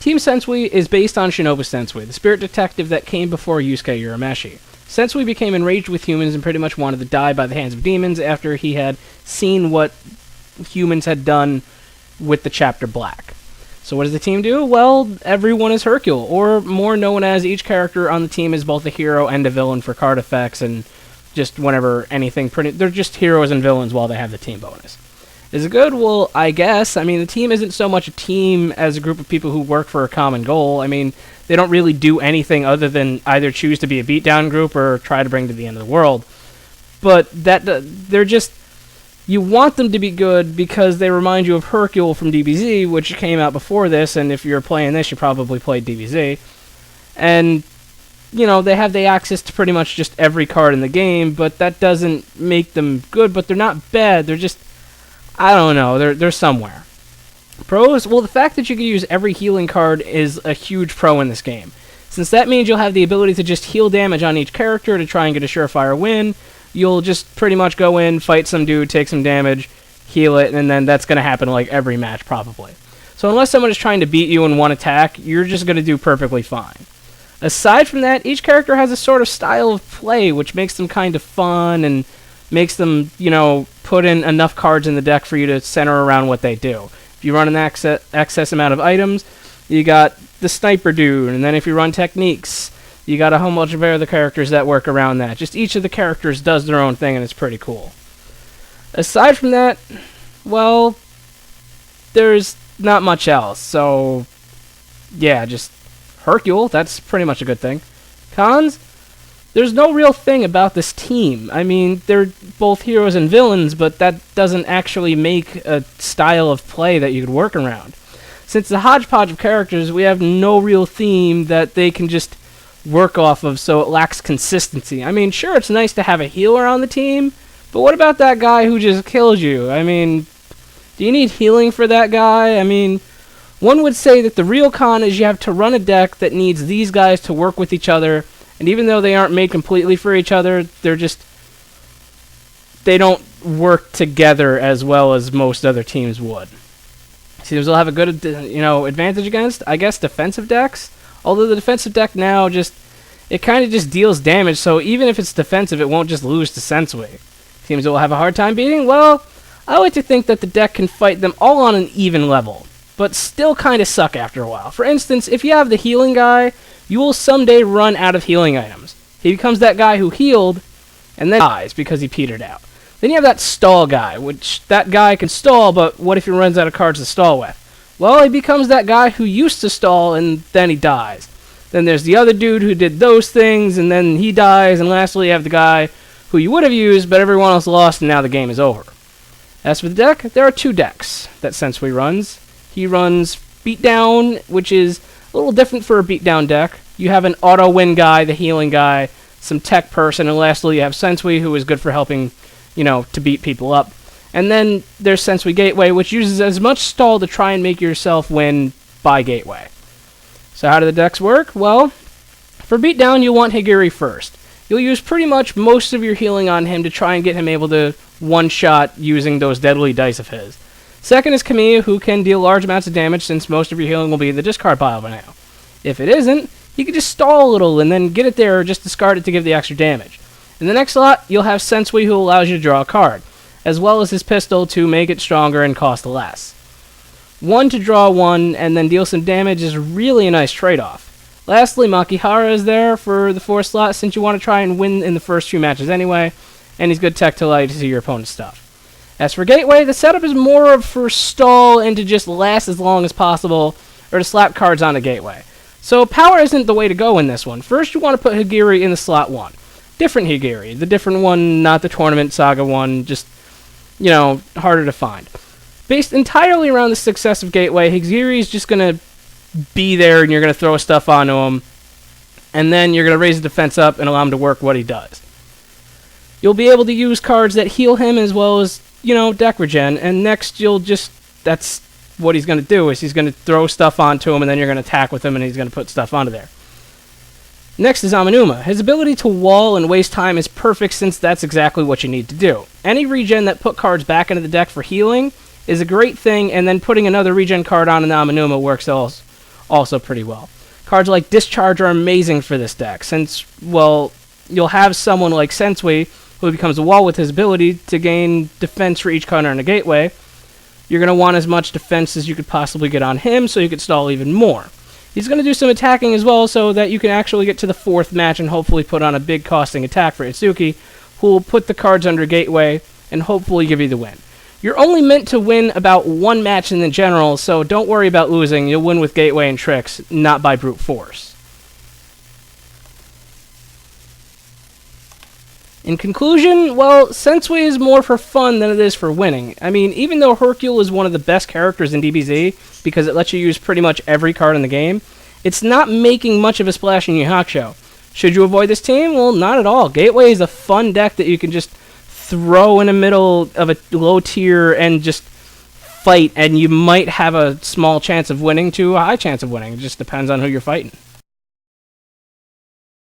Team Sensui is based on Shinobu Sensui, the spirit detective that came before Yusuke Urameshi. Sensui became enraged with humans and pretty much wanted to die by the hands of demons after he had seen what humans had done with the chapter Black. So what does the team do? Well, everyone is Hercule, or more known as each character on the team is both a hero and a villain for card effects and just whenever anything they're just heroes and villains while they have the team bonus. Is it good? Well, I guess. I mean, the team isn't so much a team as a group of people who work for a common goal. I mean, they don't really do anything other than either choose to be a beatdown group or try to bring to the end of the world. But they're just... You want them to be good because they remind you of Hercule from DBZ, which came out before this, and if you're playing this, you probably played DBZ. And, you know, they have the access to pretty much just every card in the game, but that doesn't make them good, but they're not bad. They're just... I don't know, they're somewhere. Pros? Well, the fact that you can use every healing card is a huge pro in this game. Since that means you'll have the ability to just heal damage on each character to try and get a surefire win, you'll just pretty much go in, fight some dude, take some damage, heal it, and then that's going to happen like every match probably. So unless someone is trying to beat you in one attack, you're just going to do perfectly fine. Aside from that, each character has a sort of style of play, which makes them kind of fun and makes them, you know, put in enough cards in the deck for you to center around what they do. If you run an excess amount of items, you got the sniper dude, and then if you run techniques, you got a whole bunch of other characters that work around that. Just each of the characters does their own thing, and it's pretty cool. Aside from that, well, there's not much else. So, yeah, just Hercule, that's pretty much a good thing. Cons? There's no real thing about this team. I mean, they're both heroes and villains, but that doesn't actually make a style of play that you could work around. Since the hodgepodge of characters, we have no real theme that they can just work off of, so it lacks consistency. I mean, sure, it's nice to have a healer on the team, but what about that guy who just killed you? I mean, do you need healing for that guy? I mean, one would say that the real con is you have to run a deck that needs these guys to work with each other, and even though they aren't made completely for each other, they don't work together as well as most other teams would. Seems they'll have a good, advantage against, I guess, defensive decks. Although the defensive deck now it kind of just deals damage, so even if it's defensive, it won't just lose to Sensui. Teams that will have a hard time beating? Well, I like to think that the deck can fight them all on an even level, but still kind of suck after a while. For instance, if you have the healing guy, you will someday run out of healing items. He becomes that guy who healed, and then dies because he petered out. Then you have that stall guy, which that guy can stall, but what if he runs out of cards to stall with? Well, he becomes that guy who used to stall, and then he dies. Then there's the other dude who did those things, and then he dies, and lastly you have the guy who you would have used, but everyone else lost, and now the game is over. As for the deck, there are two decks that Sensui runs. He runs Beatdown, which is a little different for a beatdown deck. You have an auto-win guy, the healing guy, some tech person, and lastly you have Sensui, who is good for helping, to beat people up. And then there's Sensui Gateway, which uses as much stall to try and make yourself win by Gateway. So how do the decks work? Well, for beatdown, you'll want Higiri first. You'll use pretty much most of your healing on him to try and get him able to one-shot using those deadly dice of his. Second is Kamiya, who can deal large amounts of damage since most of your healing will be in the discard pile by now. If it isn't, you can just stall a little and then get it there or just discard it to give the extra damage. In the next slot, you'll have Sensui, who allows you to draw a card, as well as his pistol to make it stronger and cost less. One to draw one and then deal some damage is really a nice trade-off. Lastly, Makihara is there for the 4th slot since you want to try and win in the first few matches anyway, and he's good tech to light to your opponent's stuff. As for Gateway, the setup is more of for stall and to just last as long as possible, or to slap cards on a Gateway. So power isn't the way to go in this one. First you want to put Higiri in the slot 1. Different Higiri, the different one, not the Tournament Saga one, just, harder to find. Based entirely around the success of Gateway, Higiri is just going to be there and you're going to throw stuff onto him, and then you're going to raise his defense up and allow him to work what he does. You'll be able to use cards that heal him as well as, deck regen, and next that's what he's going to do, is he's going to throw stuff onto him and then you're going to attack with him and he's going to put stuff onto there. Next is Amanuma. His ability to wall and waste time is perfect since that's exactly what you need to do. Any regen that put cards back into the deck for healing is a great thing, and then putting another regen card on an Amanuma works also pretty well. Cards like Discharge are amazing for this deck, since, well, you'll have someone like Sensui, who becomes a wall with his ability to gain defense for each counter in a gateway. You're going to want as much defense as you could possibly get on him, so you could stall even more. He's going to do some attacking as well, so that you can actually get to the 4th match and hopefully put on a big costing attack for Itsuki, who will put the cards under gateway and hopefully give you the win. You're only meant to win about 1 match in the general, so don't worry about losing. You'll win with gateway and tricks, not by brute force. In conclusion, well, Sensui is more for fun than it is for winning. I mean, even though Hercule is one of the best characters in DBZ, because it lets you use pretty much every card in the game, it's not making much of a splash in Yu Hakusho. Should you avoid this team? Well, not at all. Gateway is a fun deck that you can just throw in the middle of a low tier and just fight, and you might have a small chance of winning to a high chance of winning. It just depends on who you're fighting.